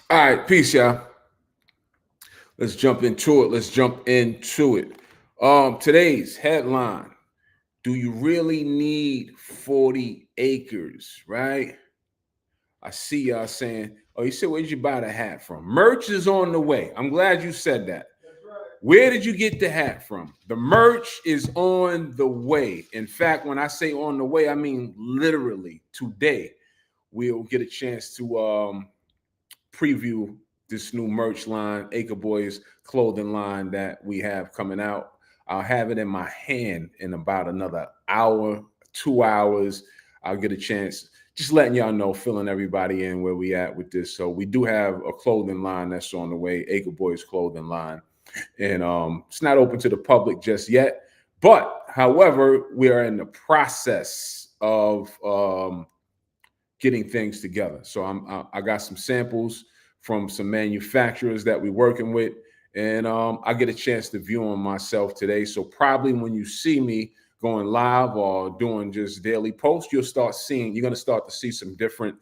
All right, peace, y'all. Let's jump into it. Today's headline: do you really need 40 acres? Right? I see y'all saying, "Oh, you said where'd you buy the hat from?" Merch is on the way. I'm glad you said that. Where did you get the hat from? The merch is on the way. In fact, when I say on the way, I mean literally today. We'll get a chance to preview this new merch line, Acre Boys clothing line that we have coming out. I'll have it in my hand in about another hour, 2 hours. I'll get a chance, just letting y'all know, filling everybody in where we at with this. So we do have a clothing line that's on the way, Acre Boys clothing line. And it's not open to the public just yet. But however, we are in the process of getting things together. So I got some samples from some manufacturers that we're working with, and I get a chance to view them myself today. So probably when you see me going live or doing just daily posts, you're going to start to see some different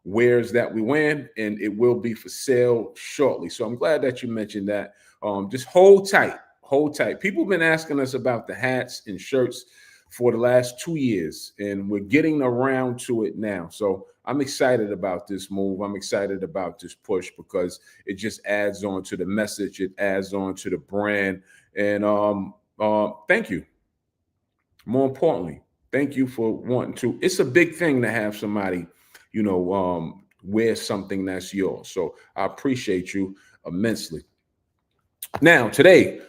wares that we win, and it will be for sale shortly. So I'm glad that you mentioned that. Just hold tight, hold tight. People have been asking us about the hats and shirts for the last 2 years, and we're getting around to it now. So I'm excited about this move. I'm excited about this push because it just adds on to the message. It adds on to the brand. And thank you. More importantly, thank you for wanting to. It's a big thing to have somebody, wear something that's yours. So I appreciate you immensely. Now, today,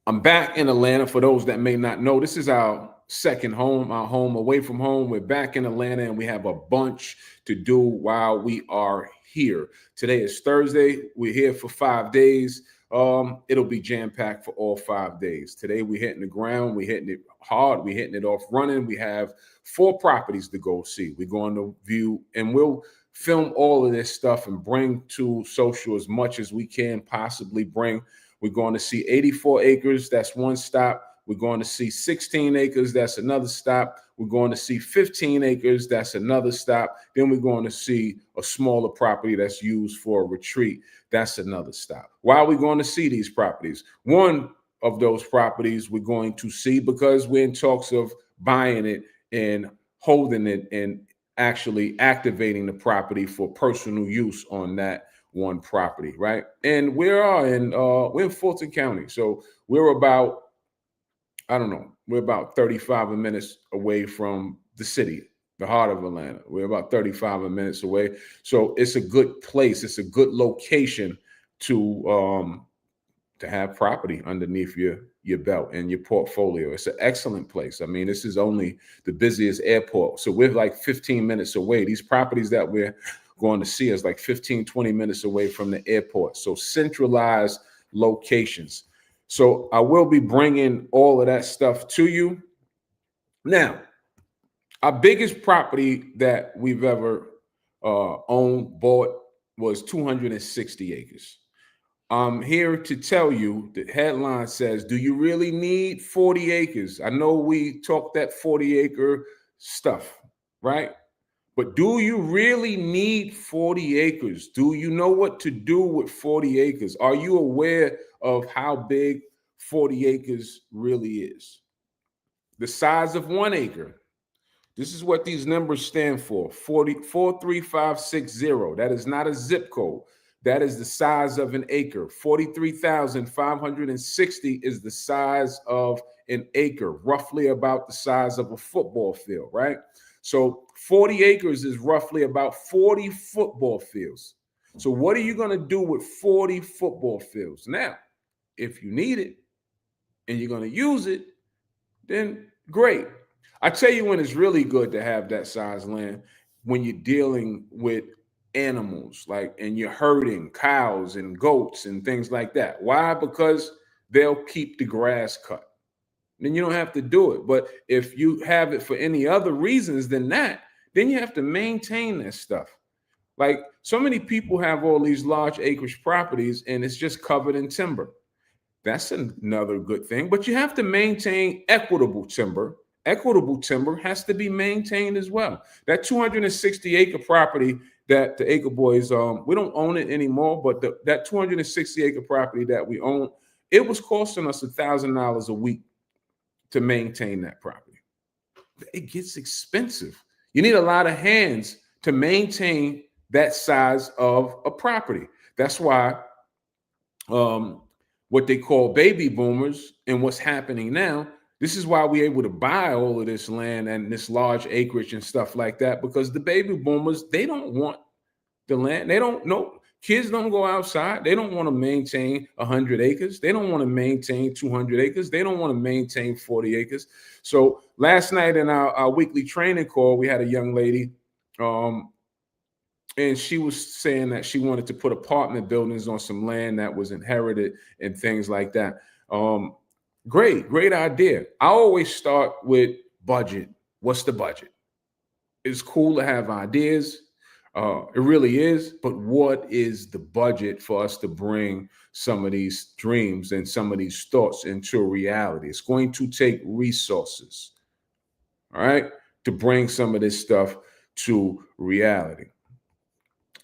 I'm back in Atlanta. For those that may not know, this is our second home, our home away from home. We're back in Atlanta and we have a bunch to do while we are here. Today is Thursday. We're here for 5 days. It'll be jam-packed for all 5 days. Today we're hitting the ground, we're hitting it hard, we're hitting it off running. We have 4 properties to go see. We're going to view, and we'll film all of this stuff and bring to social as much as we can possibly bring. We're going to see 84 acres. That's one stop. We're going to see 16 acres. That's another stop. We're going to see 15 acres. That's another stop. Then we're going to see a smaller property that's used for a retreat. That's another stop. Why are we going to see these properties? One of those properties we're going to see because we're in talks of buying it and holding it and actually activating the property for personal use on that one property, right? And we're in Fulton County. So we're about, I don't know, we're about 35 minutes away from the city, the heart of Atlanta. We're about 35 minutes away. So it's a good place. It's a good location to have property underneath your belt and your portfolio. It's an excellent place. I mean, this is only the busiest airport. So we're like 15 minutes away. These properties that we're going to see is like 15, 20 minutes away from the airport. So centralized locations. So I will be bringing all of that stuff to you. Now, our biggest property that we've ever owned, bought, was 260 acres. I'm here to tell you, the headline says, do you really need 40 acres? I know we talk that 40-acre stuff, right? But do you really need 40 acres? Do you know what to do with 40 acres? Are you aware of how big 40 acres really is? The size of 1 acre. This is what these numbers stand for: 43560. That is not a zip code. That is the size of an acre. 43,560 is the size of an acre, roughly about the size of a football field, right? So 40 acres is roughly about 40 football fields. So what are you going to do with 40 football fields? Now, if you need it and you're going to use it, then great. I tell you when it's really good to have that size land, when you're dealing with animals, like, and you're herding cows and goats and things like that. Why? Because they'll keep the grass cut. Then you don't have to do it. But if you have it for any other reasons than that, then you have to maintain that stuff. Like, so many people have all these large acreage properties and it's just covered in timber. That's another good thing, but you have to maintain equitable timber. Equitable timber has to be maintained as well. That 260-acre property that the Acre Boys, we don't own it anymore, but that 260 acre property that we own, it was costing us $1,000 a week to maintain that property. It gets expensive. You need a lot of hands to maintain that size of a property. That's why what they call baby boomers and what's happening now, this is why we're able to buy all of this land and this large acreage and stuff like that, because the baby boomers, they don't want the land. They don't know. Kids don't go outside. They don't want to maintain 100 acres. They don't want to maintain 200 acres. They don't want to maintain 40 acres. So last night in our weekly training call, we had a young lady, and she was saying that she wanted to put apartment buildings on some land that was inherited and things like that. Great idea. I always start with budget. What's the budget? It's cool to have ideas. It really is. But what is the budget for us to bring some of these dreams and some of these thoughts into reality? It's going to take resources, all right, to bring some of this stuff to reality.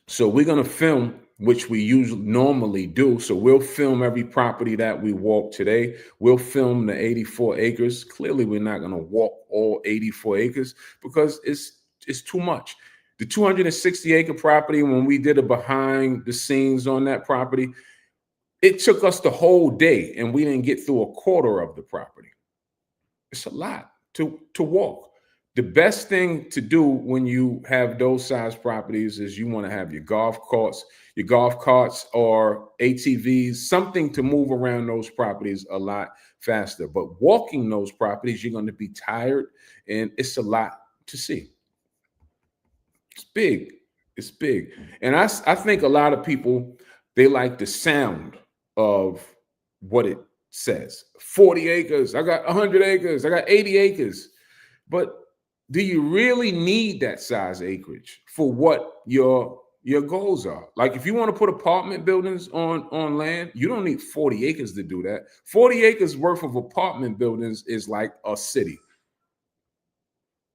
So we're going to film, which we usually normally do. So we'll film every property that we walk today. We'll film the 84 acres. Clearly, we're not going to walk all 84 acres because it's too much. The 260 acre property, when we did a behind the scenes on that property, it took us the whole day and we didn't get through a quarter of the property. It's a lot to walk. The best thing to do when you have those size properties is you want to have your golf carts or ATVs, something to move around those properties a lot faster. But walking those properties, you're going to be tired and it's a lot to see. It's big. It's big. And I think a lot of people, they like the sound of what it says. 40 acres. I got 100 acres. I got 80 acres. But do you really need that size acreage for what your goals are? Like if you want to put apartment buildings on land, you don't need 40 acres to do that. 40 acres worth of apartment buildings is like a city.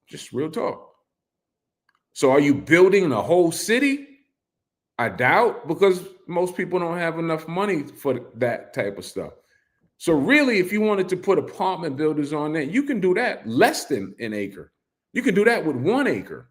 Just real talk. So are you building the whole city? I doubt, because most people don't have enough money for that type of stuff. So really, if you wanted to put apartment buildings on there, you can do that less than an acre. You can do that with 1 acre.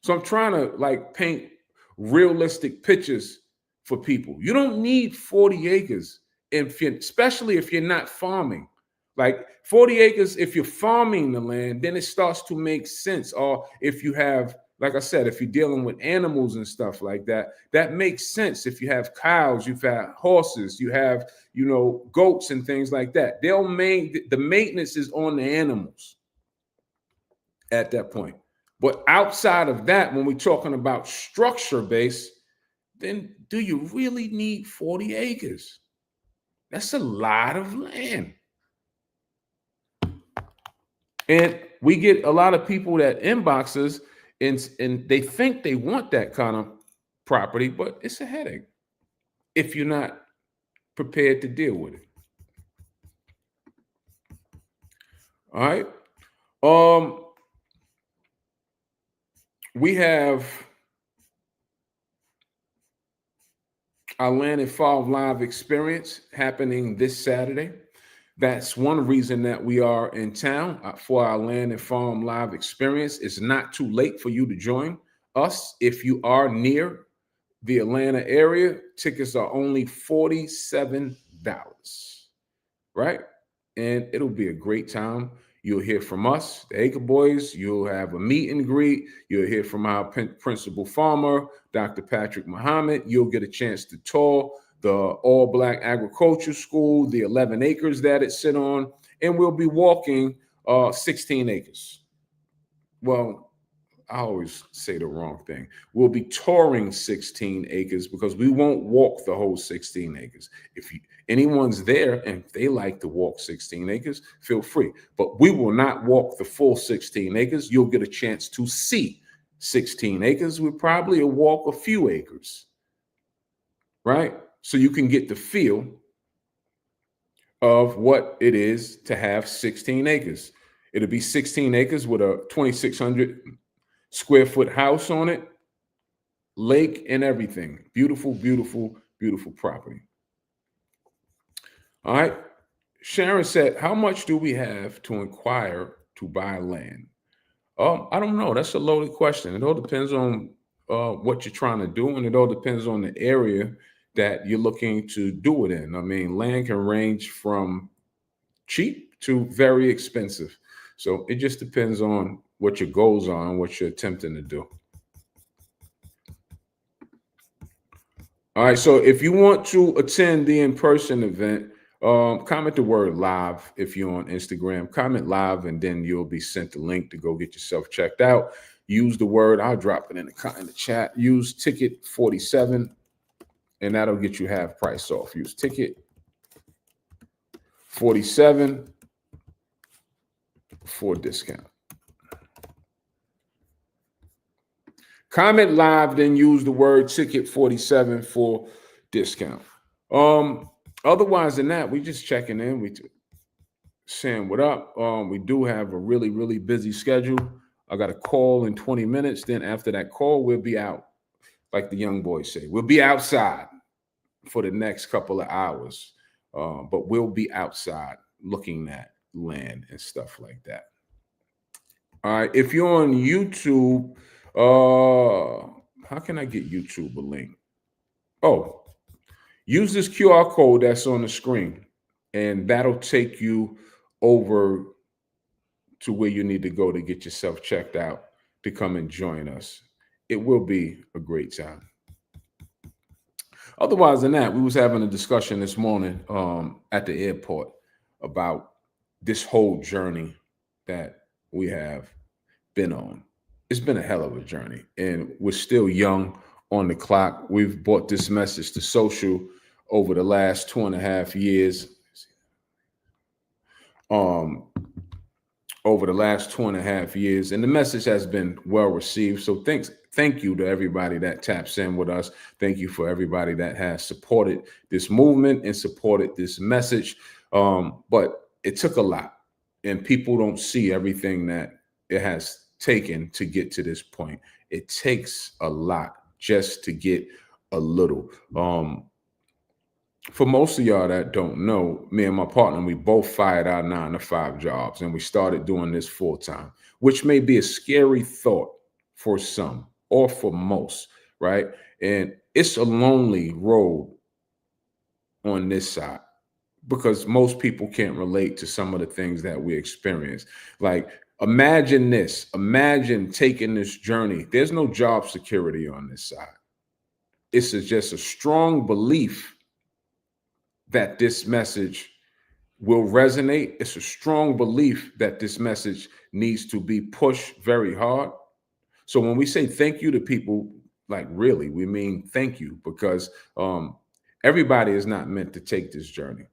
So I'm trying to like paint realistic pictures for people. You don't need 40 acres, especially if you're not farming. Like 40 acres, if you're farming the land, then it starts to make sense. Or if you have, like I said, if you're dealing with animals and stuff like that, that makes sense. If you have cows, you've had horses, you have, goats and things like that. The maintenance is on the animals at that point. But outside of that, when we're talking about structure base, then do you really need 40 acres? That's a lot of land. And we get a lot of people that inbox us and they think they want that kind of property, but it's a headache if you're not prepared to deal with it. All right. We have our Land and Farm Live experience happening this Saturday. That's one reason that we are in town for our Land and Farm Live experience. It's not too late for you to join us. If you are near the Atlanta area, tickets are only $47, right? And it'll be a great time. You'll hear from us, the Acre Boys. You'll have a meet and greet. You'll hear from our principal farmer, Dr. Patrick Muhammad. You'll get a chance to tour the All Black Agriculture School, the 11 acres that it sit on, and we'll be walking 16 acres. Well, I always say the wrong thing. We'll be touring 16 acres because we won't walk the whole 16 acres. If anyone's there and they like to walk 16 acres, feel free. But we will not walk the full 16 acres. You'll get a chance to see 16 acres. We'll probably walk a few acres, right? So you can get the feel of what it is to have 16 acres. It'll be 16 acres with a 2,600 square foot house on it. lake and everything. Beautiful, beautiful, beautiful property. All right. Sharon said, how much do we have to inquire to buy land? I don't know. That's a loaded question. It all depends on what you're trying to do, and it all depends on the area that you're looking to do it in. I mean, land can range from cheap to very expensive. So it just depends on what your goals are and what you're attempting to do. All right. So if you want to attend the in-person event, comment the word live if you're on Instagram. Comment live, and then you'll be sent the link to go get yourself checked out. Use the word. I'll drop it in the chat. Use ticket 47, and that'll get you half price off. Use ticket 47 for discount. Comment live, then use the word ticket 47 for discount. Otherwise than that, we just checking in. We saying what up. We do have a really, really busy schedule. I got a call in 20 minutes. Then after that call, we'll be out. Like the young boys say, we'll be outside for the next couple of hours. But we'll be outside looking at land and stuff like that. All right. If you're on YouTube, how can I get YouTube a link? Oh, use this QR code that's on the screen, and that'll take you over to where you need to go to get yourself checked out to come and join us. It will be a great time. Otherwise than that, we was having a discussion this morning at the airport about this whole journey that we have been on. It's been a hell of a journey, and we're still young on the clock. We've brought this message to social over the last 2.5 years. Over the last 2.5 years, and the message has been well received. So thank you to everybody that taps in with us. Thank you for everybody that has supported this movement and supported this message. But it took a lot, and people don't see everything that it has taken to get to this point. It takes a lot just to get a little. For most of y'all that don't know, me and my partner, we both fired our 9-to-5 jobs, and we started doing this full time, which may be a scary thought for some or for most, right? And it's a lonely road on this side because most people can't relate to some of the things that we experience. Like, imagine this. Imagine taking this journey. There's no job security on this side. It's just a strong belief that this message will resonate. It's a strong belief that this message needs to be pushed very hard. So when we say thank you to people, like really, we mean thank you, because everybody is not meant to take this journey.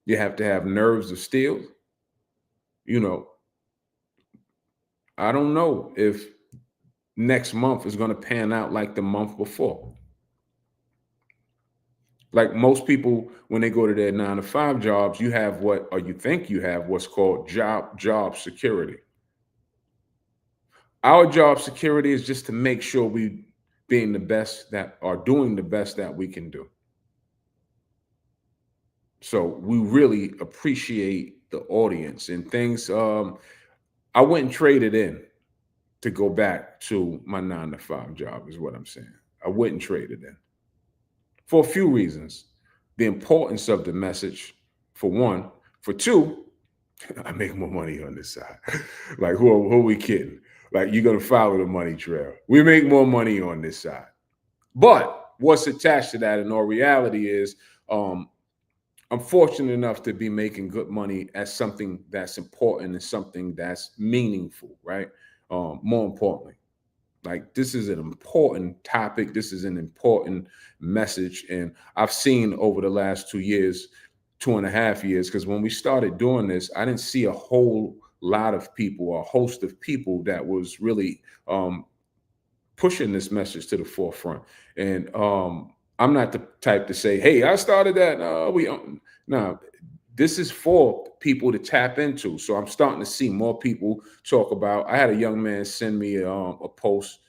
You have to have nerves of steel. You know, I don't know if next month is going to pan out like the month before. Like most people, when they go to their 9-to-5 jobs, you have you think you have what's called job security. Our job security is just to make sure we being the best that are doing the best that we can do. So we really appreciate the audience and things. I went and traded in to go back to my 9-to-5 job is what I'm saying. I went and traded in. For a few reasons. The importance of the message, for one. For two, I make more money on this side. Like, who are we kidding? Like, you're going to follow the money trail. We make more money on this side. But what's attached to that in all reality is I'm fortunate enough to be making good money at something that's important and something that's meaningful, right? More importantly. Like, this is an important topic. This is an important message. And I've seen over the last 2 years, 2.5 years, because when we started doing this, I didn't see a whole lot of people, a host of people that was really pushing this message to the forefront. And I'm not the type to say, hey, I started that. No, this is for people to tap into. So I'm starting to see more people talk about. I had a young man send me a post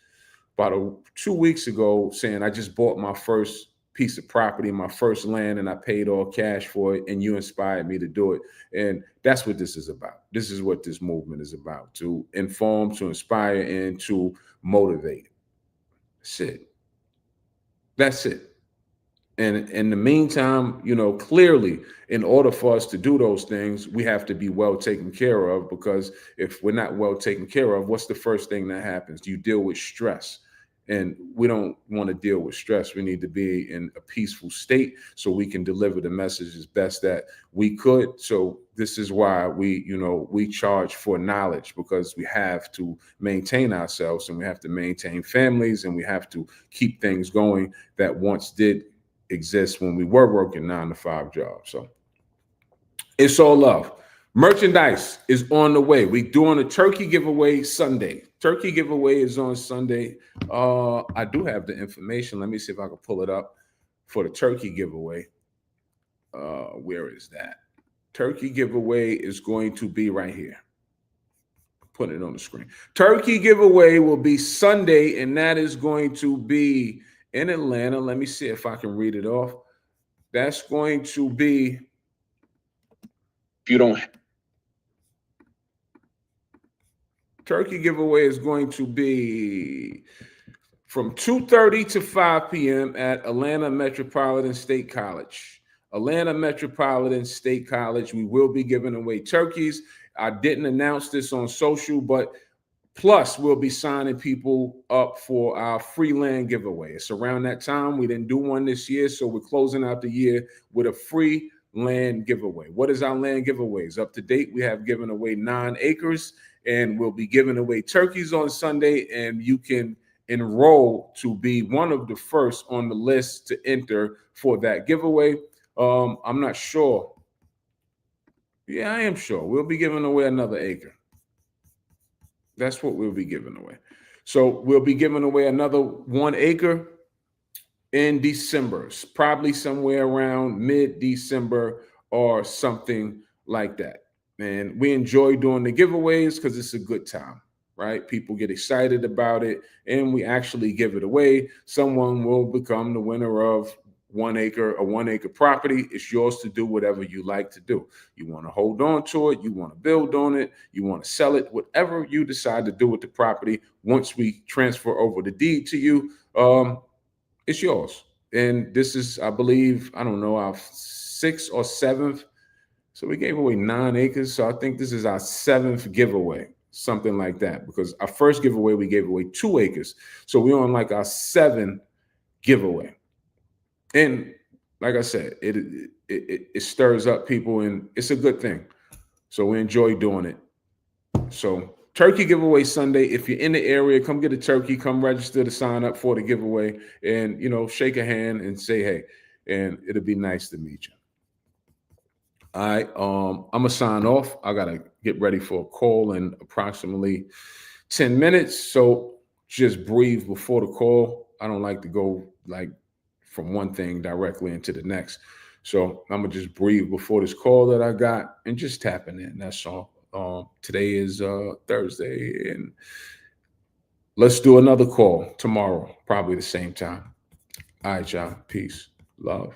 about 2 weeks ago saying I just bought my first piece of property, my first land, and I paid all cash for it, and you inspired me to do it. And that's what this is about. This is what this movement is about: to inform, to inspire, and to motivate. That's it. That's it. And in the meantime, clearly, in order for us to do those things, we have to be well taken care of, because if we're not well taken care of, what's the first thing that happens? You deal with stress. And we don't want to deal with stress. We need to be in a peaceful state so we can deliver the message as best that we could. So this is why we charge for knowledge, because we have to maintain ourselves, and we have to maintain families, and we have to keep things going that once did exist when we were working 9-to-5 jobs. So it's all love. Merchandise is on the way. We're doing a turkey giveaway Sunday. Turkey giveaway is on Sunday. I do have the information. Let me see if I can pull it up for the turkey giveaway. Where is that? Turkey giveaway is going to be right here. Put it on the screen. Turkey giveaway will be Sunday, and that is going to be in Atlanta. Let me see if I can read it off. That's going to be, if you don't, turkey giveaway is going to be from 2:30 to 5 p.m. at Atlanta Metropolitan State College. Atlanta Metropolitan State College. We will be giving away turkeys. I didn't announce this on social, but plus we'll be signing people up for our free land giveaway. It's around that time. We didn't do one this year, so we're closing out the year with a free land giveaway. What is our land giveaways? Up to date, we have given away 9 acres, and we'll be giving away turkeys on Sunday, and you can enroll to be one of the first on the list to enter for that giveaway. I'm not sure. Yeah, I am sure. We'll be giving away another acre. That's what we'll be giving away. So we'll be giving away another 1 acre in December, probably somewhere around mid-December or something like that. And we enjoy doing the giveaways because it's a good time, right? People get excited about it, and we actually give it away. Someone will become the winner of 1 acre, a 1 acre property. It's yours to do whatever you like to do. You want to hold on to it, you want to build on it, you want to sell it, whatever you decide to do with the property. Once we transfer over the deed to you, it's yours. And this is, I believe, I don't know, our 6th or 7th. So we gave away 9 acres. So I think this is our 7th giveaway, something like that. Because our first giveaway, we gave away 2 acres. So we're on like our 7th giveaway. And like I said, it stirs up people, and it's a good thing. So we enjoy doing it. So turkey giveaway Sunday. If you're in the area, come get a turkey, come register to sign up for the giveaway, and shake a hand and say hey, and it'll be nice to meet you. All right, I'm gonna sign off. I gotta get ready for a call in approximately 10 minutes. So just breathe before the call. I don't like to go like from one thing directly into the next. So I'm gonna just breathe before this call that I got and just tapping in. That's all. Today is Thursday, and let's do another call tomorrow, probably the same time. All right, y'all. Peace. Love.